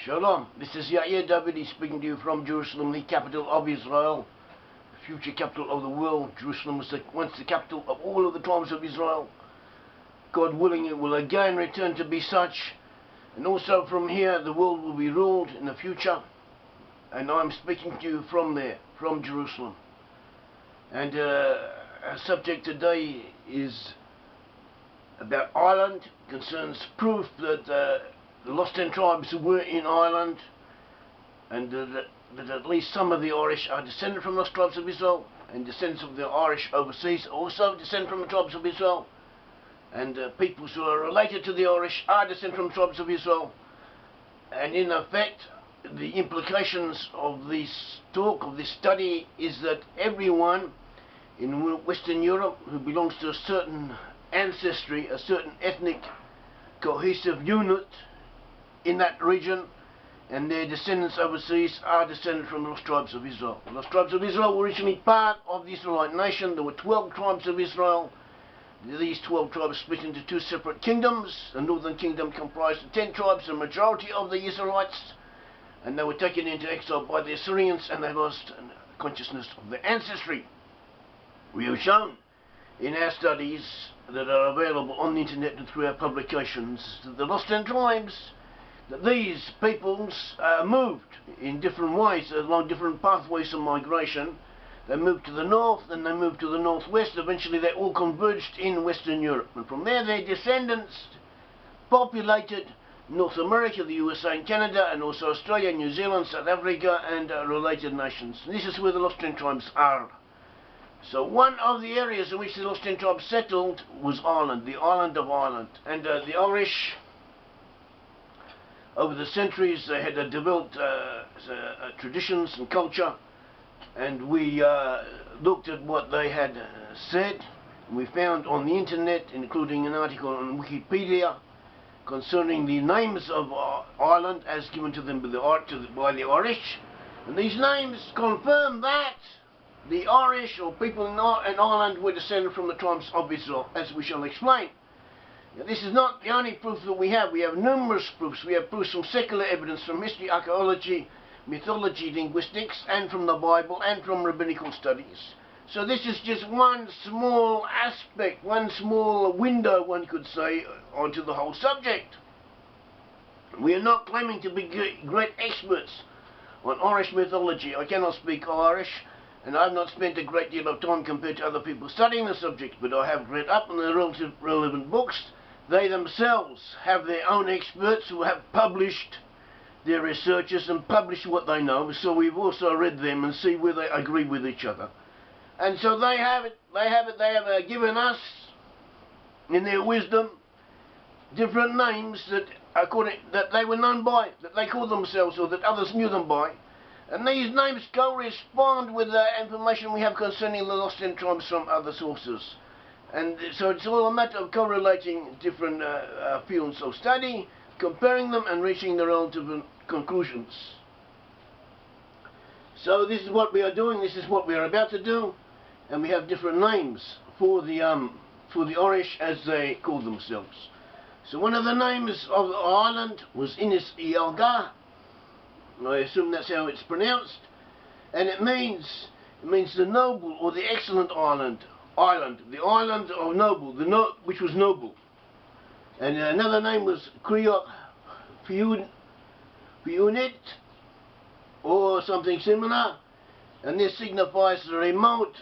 Shalom, this is Yair Davidiy speaking to you from Jerusalem, the capital of Israel, the future capital of the world. Jerusalem was once the capital of all of the tribes of Israel. God willing, it will again return to be such, and also from here the world will be ruled in the future, and I'm speaking to you from there, from Jerusalem. And our subject today is about Ireland, concerns proof that the lost 10 tribes were in Ireland, and that at least some of the Irish are descended from lost tribes of Israel, and descendants of the Irish overseas also descend from the tribes of Israel, and peoples who are related to the Irish are descended from tribes of Israel. And in effect, the implications of this talk, of this study, is that everyone in Western Europe who belongs to a certain ancestry, a certain ethnic cohesive unit in that region, and their descendants overseas are descended from the lost tribes of Israel. The lost tribes of Israel were originally part of the Israelite nation. There were 12 tribes of Israel. These 12 tribes split into two separate kingdoms. The northern kingdom comprised of 10 tribes, the majority of the Israelites, and they were taken into exile by the Assyrians, and they lost consciousness of their ancestry. We have shown in our studies that are available on the internet and through our publications that the lost 10 tribes, that these peoples moved in different ways along different pathways of migration. They moved to the north, then they moved to the northwest. Eventually they all converged in Western Europe, and from there their descendants populated North America, the USA and Canada, and also Australia, New Zealand, South Africa, and related nations. And this is where the lost 10 tribes are. So one of the areas in which the lost 10 tribes settled was Ireland, the island of Ireland. And the Irish, over the centuries, they had developed traditions and culture, and we looked at what they had said. We found on the internet, including an article on Wikipedia, concerning the names of Ireland as given to them by the Irish. And these names confirm that the Irish, or people in Ireland, were descended from the tribes of Israel, as we shall explain. Now, this is not the only proof that we have. We have numerous proofs. We have proofs from secular evidence, from history, archaeology, mythology, linguistics, and from the Bible, and from rabbinical studies. So this is just one small aspect, one small window, one could say, onto the whole subject. We are not claiming to be great experts on Irish mythology. I cannot speak Irish, and I have not spent a great deal of time compared to other people studying the subject, but I have read up on the relevant books. They themselves have their own experts who have published their researches and published what they know, so we've also read them and see where they agree with each other. And so they have given us, in their wisdom, different names that they were known by, that they called themselves, or that others knew them by. And these names correspond with the information we have concerning the lost 10 tribes from other sources. And so it's all a matter of correlating different fields of study, comparing them, and reaching the relative conclusions. So this is what we are doing, this is what we are about to do, and we have different names for the Irish, as they call themselves. So one of the names of Ireland was Inis Ialga. I assume that's how it's pronounced, and it means the noble or the excellent island, the island of noble, which was noble. And another name was Creoch Fiunet, or something similar, and this signifies the remote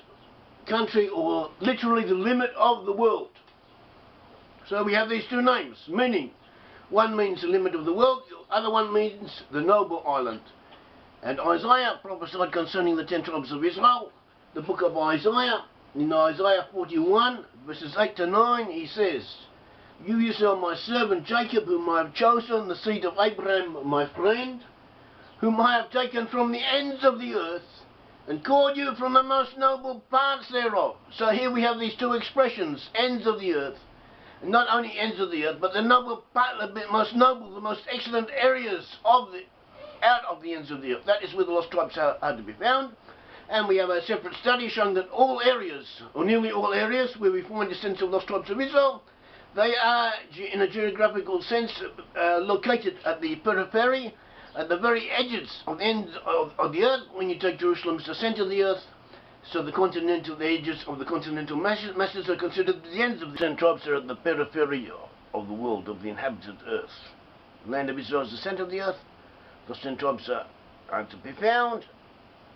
country, or literally the limit of the world. So we have these two names, meaning one means the limit of the world, the other one means the noble island. And Isaiah prophesied concerning the 10 tribes of Israel. The book of Isaiah, in Isaiah 41, verses 8 to 9, he says, "You Israel, my servant Jacob, whom I have chosen, the seed of Abraham, my friend, whom I have taken from the ends of the earth, and called you from the most noble parts thereof." So here we have these two expressions, ends of the earth. And not only ends of the earth, but the noble part, the most noble, the most excellent areas out of the ends of the earth. That is where the lost tribes are to be found. And we have a separate study showing that all areas, or nearly all areas, where we find the sense of lost tribes of Israel, they are, in a geographical sense, located at the periphery at the very edges of the end of the earth. When you take Jerusalem as the center of the earth, so the edges of the continental masses are considered the ends of the 10 tribes are at the periphery of the world, of the inhabited earth. The land of Israel is the center of the earth. Those 10 tribes are to be found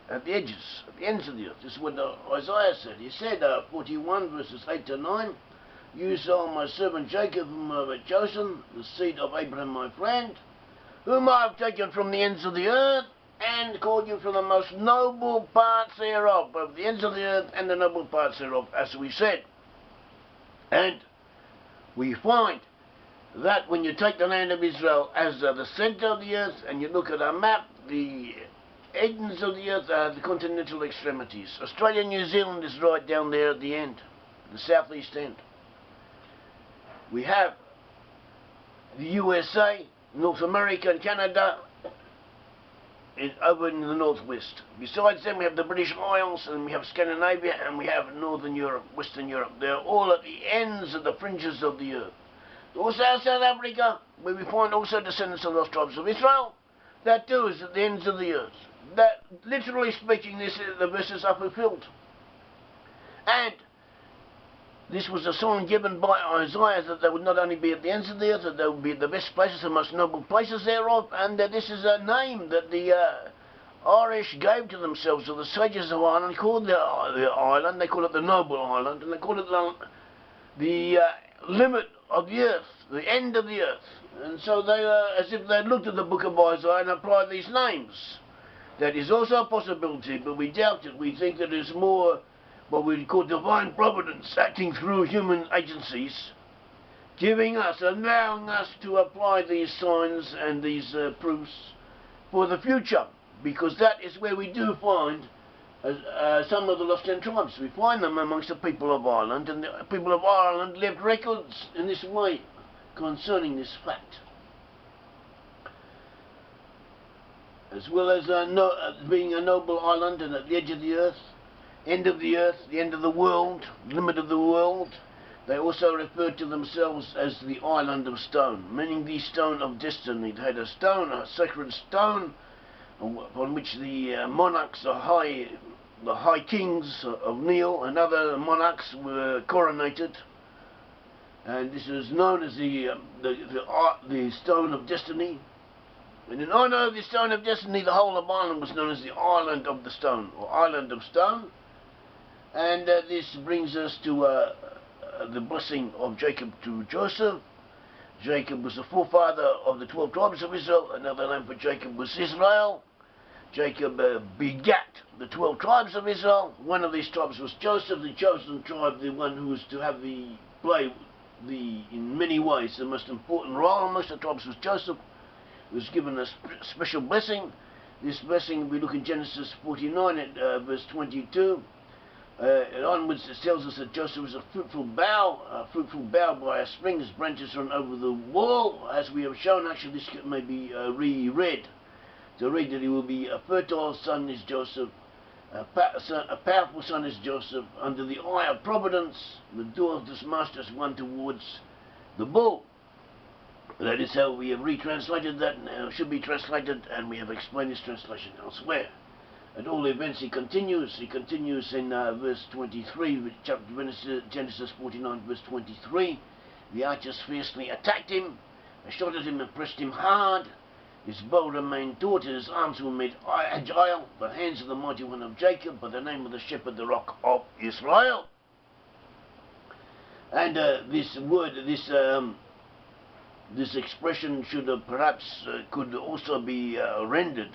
at the edges, at the ends of the earth. This is what Isaiah said. He said, 41 verses 8 to 9, "You are my servant Jacob, whom I have chosen, the seed of Abraham my friend, whom I have taken from the ends of the earth, and called you from the most noble parts thereof," both the ends of the earth and the noble parts thereof, as we said. And we find that when you take the land of Israel as the center of the earth, and you look at our map, the ends of the earth are the continental extremities. Australia and New Zealand is right down there at the end, the southeast end. We have the USA, North America and Canada over in the northwest. Besides them, we have the British Isles, and we have Scandinavia, and we have Northern Europe, Western Europe. They're all at the ends of the fringes of the earth. Also South Africa, where we find also descendants of those tribes of Israel, that too is at the ends of the earth. That, literally speaking, the verses are fulfilled. And this was a sign given by Isaiah that they would not only be at the ends of the earth, that they would be the best places, the most noble places thereof, and that this is a name that the Irish gave to themselves, or the sages of Ireland called the island. They call it the Noble Island, and they call it the limit of the earth, the end of the earth. And so they as if they looked at the book of Isaiah and applied these names. That is also a possibility, but we doubt it. We think that it's more what we call divine providence acting through human agencies, giving us, allowing us to apply these signs and these proofs for the future, because that is where we do find some of the lost 10 tribes. We find them amongst the people of Ireland, and the people of Ireland left records in this way concerning this fact. As well as being a noble island and at the edge of the earth, end of the earth, the end of the world, limit of the world, they also referred to themselves as the island of stone, meaning the stone of destiny. They had a stone, a sacred stone, on which the monarchs, the high kings of Neil and other monarchs were coronated, and this is known as the stone of destiny. And in honor of the stone of destiny, the whole of Ireland was known as the island of the stone, or island of stone. And this brings us to the blessing of Jacob to Joseph. Jacob was the forefather of the 12 tribes of Israel. Another name for Jacob was Israel. Jacob begat the 12 tribes of Israel. One of these tribes was Joseph, the chosen tribe, the one who was to have in many ways, the most important role amongst the tribes was Joseph. He was given a special blessing. This blessing, we look in Genesis 49 at verse 22. And onwards it tells us that Joseph was a fruitful bough by a spring. His branches run over the wall. As we have shown, actually this may be reread. To read that he will be a fertile son is Joseph, a powerful son is Joseph. Under the eye of providence, the door of this master is one towards the bull. That is how we have retranslated that, and should be translated, and we have explained this translation elsewhere. At all events, he continues in verse 23, Genesis 49, verse 23. The archers fiercely attacked him, they shot at him and pressed him hard. His bow remained taut, and his arms were made agile, the hands of the mighty one of Jacob, by the name of the shepherd, the rock of Israel. And this expression should perhaps could also be rendered,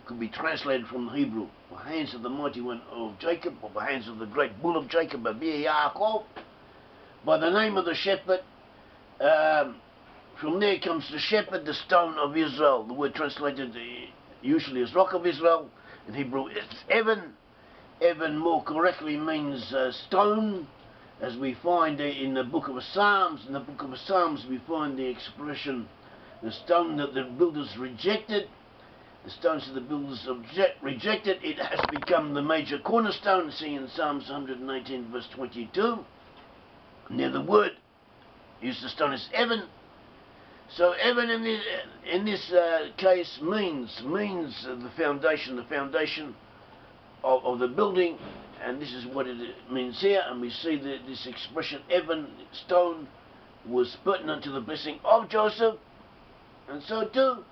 could be translated from the Hebrew, the hands of the mighty one of Jacob, or the hands of the great bull of Jacob, Yair, by the name of the shepherd. From there comes the shepherd, the stone of Israel. The word translated usually as rock of Israel. In Hebrew it's Evan. Evan more correctly means stone. As we find in the book of Psalms, we find the expression, the stone that the builders rejected, the stones that the builders rejected, it has become the major cornerstone, see in Psalms 118 verse 22. Now the word used, the stone is Evan. So Evan in this case means the foundation of the building, and this is what it means here. And we see that this expression Evan stone was pertinent to the blessing of Joseph, and so too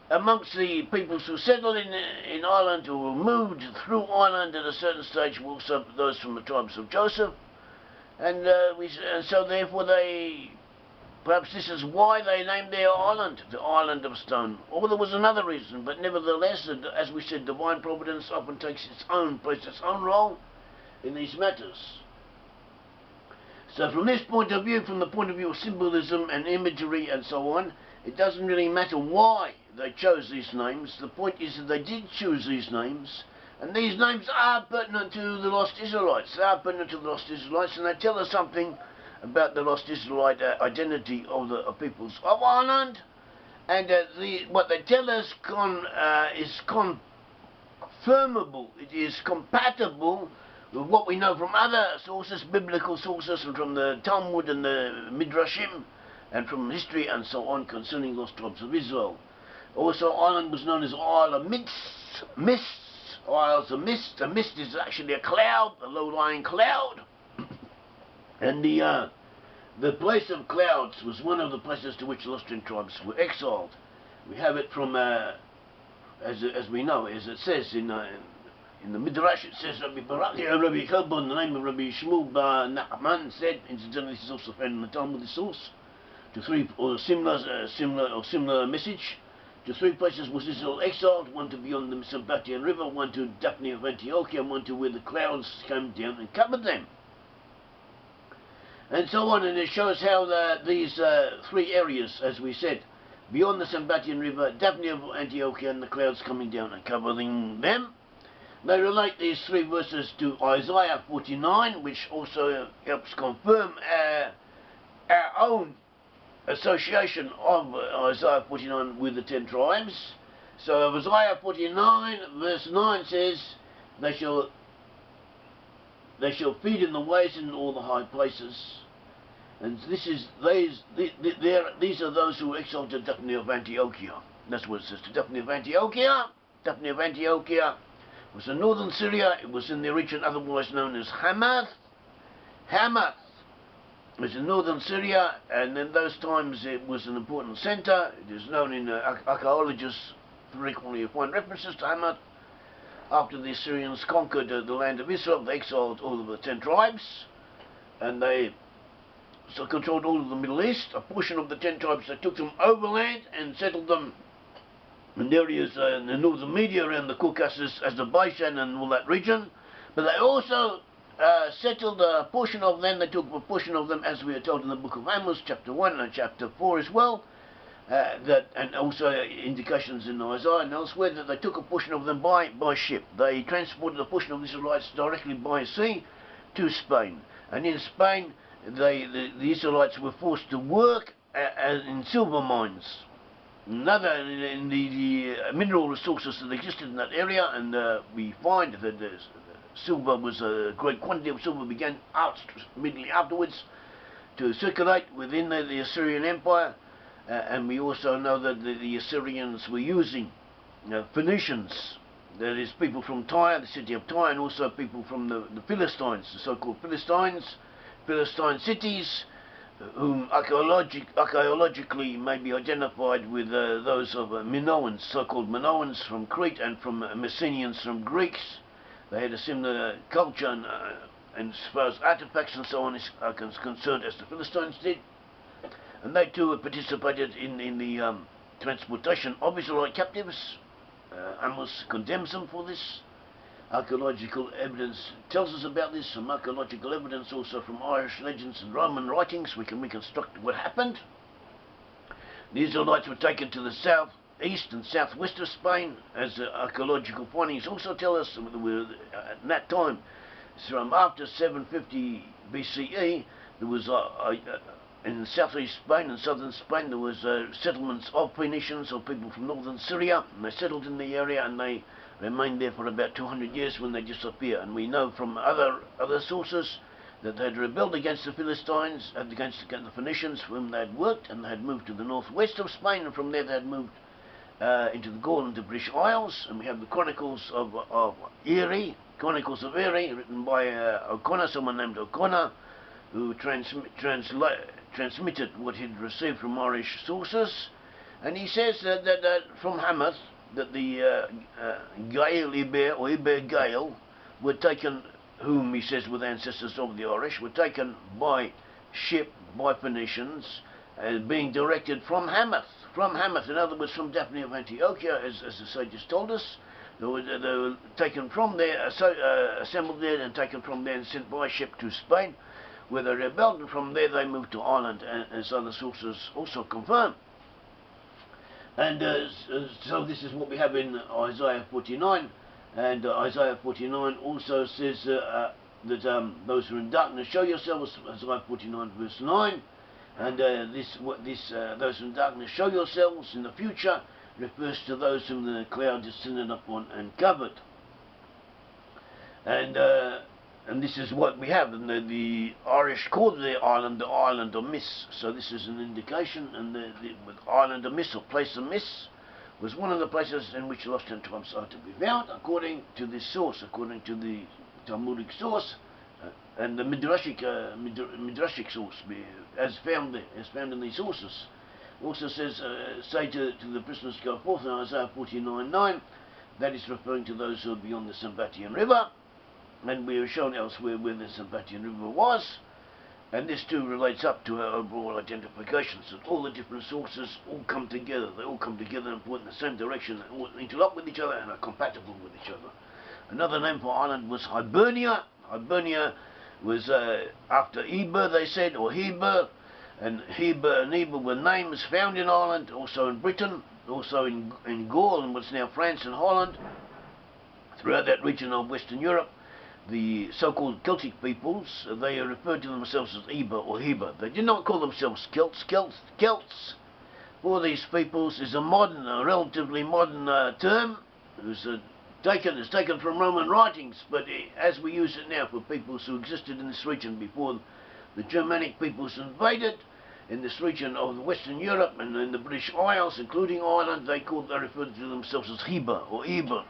amongst the peoples who settled in Ireland, or were moved through Ireland at a certain stage, were also those from the tribes of Joseph, and so therefore they. Perhaps this is why they named their island the Island of Stone. Or there was another reason, but nevertheless, as we said, divine providence often takes its own place, its own role in these matters. So from this point of view, from the point of view of symbolism and imagery and so on, it doesn't really matter why they chose these names. The point is that they did choose these names, and these names are pertinent to the lost Israelites. They are pertinent to the lost Israelites, and they tell us something about the lost Israelite identity of the peoples of Ireland, and what they tell us is confirmable. It is compatible with what we know from other sources, biblical sources, and from the Talmud and the Midrashim, and from history and so on concerning lost tribes of Israel. Also, Ireland was known as Isle of Mists, Isles of Mist. A mist is actually a cloud, a low-lying cloud. And the place of clouds was one of the places to which the lost tribes were exiled. We have it from, as we know, as it says in the Midrash, it says Rabbi Chelbon, the name of Rabbi Shmuel bar Nachman, said, incidentally this is also found in the Talmud source, to three, or similar message, to three places was Israel exiled, one to beyond the Sabbatean river, one to Daphne of Antioch, and one to where the clouds came down and covered them. And so on, and it shows how these three areas, as we said, beyond the Sabbatean river, Daphne of Antioch, and the clouds coming down and covering them. They relate these three verses to Isaiah 49, which also helps confirm our own association of Isaiah 49 with the 10 tribes. So Isaiah 49 verse 9 says, They shall feed in the ways in all the high places. And these are those who were exiled to Daphne of Antiochia. That's what it says, to Daphne of Antiochia. Daphne of Antiochia was in northern Syria. It was in the region otherwise known as Hamath. Hamath was in northern Syria, and in those times it was an important centre. It is known in archaeologists frequently find references to Hamath. After the Assyrians conquered the land of Israel, they exiled all of the 10 tribes, and they controlled all of the Middle East. A portion of the 10 tribes, they took them overland and settled them in areas in the northern Media, around the Caucasus, Azerbaijan and all that region. But they also settled a portion of them, they took a portion of them, as we are told in the book of Amos, chapter 1 and chapter 4 as well, and also indications in Isaiah and elsewhere, that they took a portion of them by ship. They transported a portion of the Israelites directly by sea to Spain. And in Spain, the Israelites were forced to work in silver mines. Another in the mineral resources that existed in that area, and we find that silver was a great quantity of silver began immediately afterwards to circulate within the Assyrian Empire, and we also know that the Assyrians were using Phoenicians, that is people from Tyre, the city of Tyre, and also people from the Philistines, the so-called Philistine cities, whom archaeologically may be identified with those of Minoans, so-called Minoans from Crete, and from Messenians from Greeks. They had a similar culture, and as far as artifacts and so on is concerned, as the Philistines did. And they too participated in the transportation of Israelite captives. Amos condemns them for this. Archaeological evidence tells us about this. Some archaeological evidence also from Irish legends and Roman writings. We can reconstruct what happened. The Israelites were taken to the southeast and southwest of Spain, as archaeological findings also tell us. At that time, from after 750 BCE, there was in southeast Spain and southern Spain, there was settlements of Phoenicians, or people from northern Syria, and they settled in the area, and they remained there for about 200 years when they disappear. And we know from other sources that they had rebelled against the Philistines and against the Phoenicians, whom they had worked, and they had moved to the northwest of Spain, and from there they had moved into the Gaul and the British Isles. And we have the Chronicles of Erie, Chronicles of Erie, written by O'Connor, someone named O'Connor, who transmitted what he'd received from Irish sources. And he says that from Hamath, that the Gael Eire or Eire Gael were taken, whom he says were the ancestors of the Irish, were taken by ship by Phoenicians, being directed from Hamath. From Hamath, in other words, from Daphne of Antiochia, as the sages told us. They were taken from there, assembled there, and taken from there and sent by ship to Spain, where they rebelled, and from there they moved to Ireland, as other sources also confirm. And so this is what we have in Isaiah 49, and Isaiah 49 also says that those who are in darkness, show yourselves, Isaiah 49 verse 9, and those who are in darkness, show yourselves in the future, refers to those whom the cloud descended upon and covered. And this is what we have, and the Irish called their island the Island of Miss. So this is an indication, and the Island of Miss, or place of Miss, was one of the places in which lost 10 tribes are to be found, according to this source, according to the Talmudic source, and the Midrashic source, as found in these sources. Also says, say to the prisoners go forth in Isaiah 49:9, that is referring to those who are beyond the Sambatian River, and we have shown elsewhere where the Sambatian River was, and this too relates up to our overall identifications, that all the different sources all come together, they all come together and point in the same direction, they all interlock with each other and are compatible with each other. Another name for Ireland was Hibernia. Hibernia was after Eber, they said, or Heber, and Heber and Eber were names found in Ireland, also in Britain, also in Gaul and what's now France and Holland. Throughout that region of Western Europe, the so-called Celtic peoples, they referred to themselves as Eber or Heber. They did not call themselves Celts. Celts for these peoples is a relatively modern term. It's taken from Roman writings, but as we use it now for peoples who existed in this region before the Germanic peoples invaded, in this region of Western Europe and in the British Isles, including Ireland, they referred to themselves as Heber or Eber.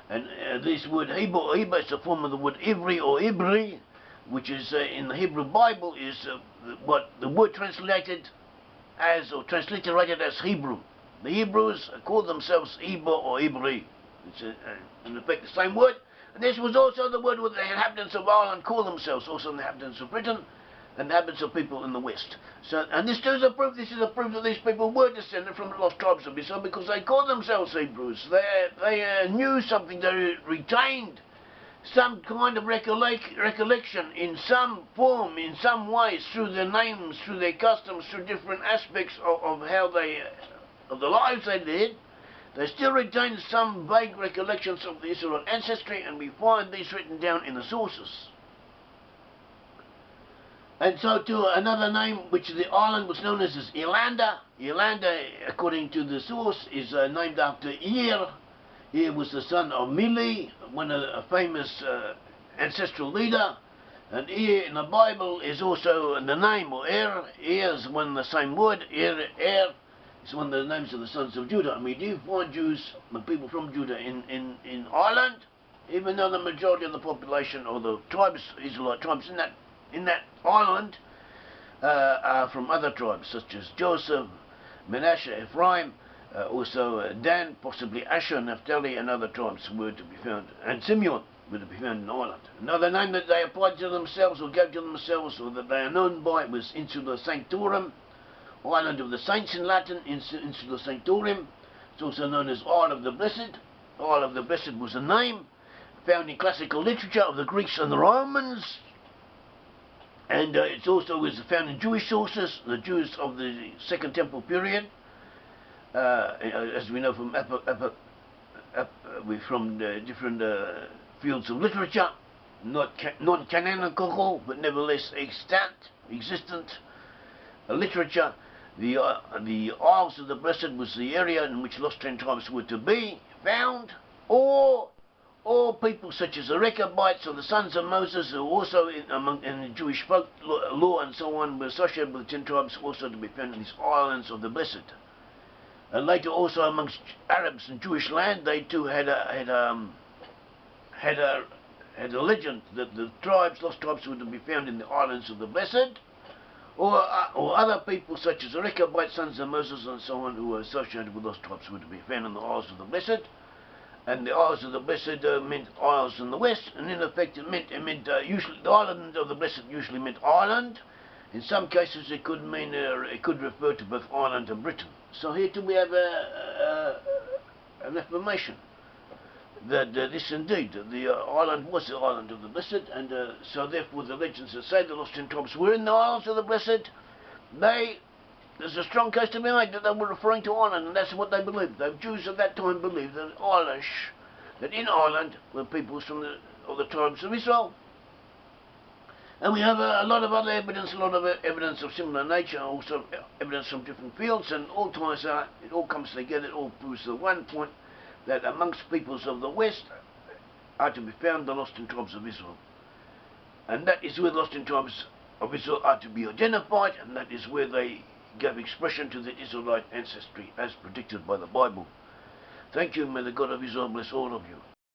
And this word Heber or Eber is a form of the word Ivri or Ibri, which is in the Hebrew Bible is what the word translated as, or transliterated as Hebrew. The Hebrews called themselves Eber or Ibri. It's in effect the same word. And this was also the word where the inhabitants of Ireland call themselves, also the inhabitants of Britain, and the inhabitants of people in the West. So, and this is a proof that these people were descended from the lost tribes of Israel, because they called themselves Hebrews. They knew something, they retained some kind of recollection in some form, in some ways, through their names, through their customs, through different aspects of how of the lives they led. They still retained some vague recollections of the Israelite ancestry, and we find these written down in the sources. And so to another name, which the island was known as Irlanda. Irlanda, according to the source, is named after Yair. Yair was the son of Mili, a famous ancestral leader. And Eire in the Bible is also the name, or Eire. Eire is one the same word. Eire is one of the names of the sons of Judah. And we do find Jews, the people from Judah, in Ireland, even though the majority of the population, or the tribes, Israelite tribes in that island, are from other tribes such as Joseph, Manasseh, Ephraim, also Dan, possibly Asher, Naphtali, and other tribes were to be found, and Simeon were to be found in Ireland. Another name that they applied to themselves, or gave to themselves, or that they are known by, was Insula Sanctorum, Island of the Saints in Latin, Insula Sanctorum. It's also known as Isle of the Blessed. Isle of the Blessed was a name found in classical literature of the Greeks and the Romans. And it also was found in Jewish sources, the Jews of the Second Temple period, as we know from different fields of literature, not non-canonical, but nevertheless existent literature. The Isles of the Blessed was the area in which lost 10 tribes were to be found, or all people such as the Rechabites or the sons of Moses, who also in the Jewish folk law and so on, were associated with the 10 tribes, also to be found in these islands of the blessed. And later also amongst Arabs in Jewish land, they too had a legend that the lost tribes were to be found in the islands of the blessed, or other people such as the Rechabite sons of Moses and so on, who were associated with lost tribes, were to be found in the Isles of the Blessed. And the Isles of the Blessed meant isles in the west, and in effect it meant usually the island of the Blessed usually meant island. In some cases it could mean it could refer to both Ireland and Britain. So here too we have an affirmation that this indeed, the island was the island of the Blessed, and so therefore the legends that say the lost 10 tribes were in the Isles of the Blessed, there's a strong case to be made that they were referring to Ireland, and that's what they believed. The Jews of that time believed that that in Ireland were peoples from the tribes of Israel. And we have a lot of other evidence, of similar nature, also evidence from different fields, and all ties are, it all comes together, it all proves the one point, that amongst peoples of the West are to be found the lost 10 tribes of Israel. And that is where the lost 10 tribes of Israel are to be identified, and that is where they gave expression to the Israelite ancestry as predicted by the Bible. Thank you, may the God of Israel bless all of you.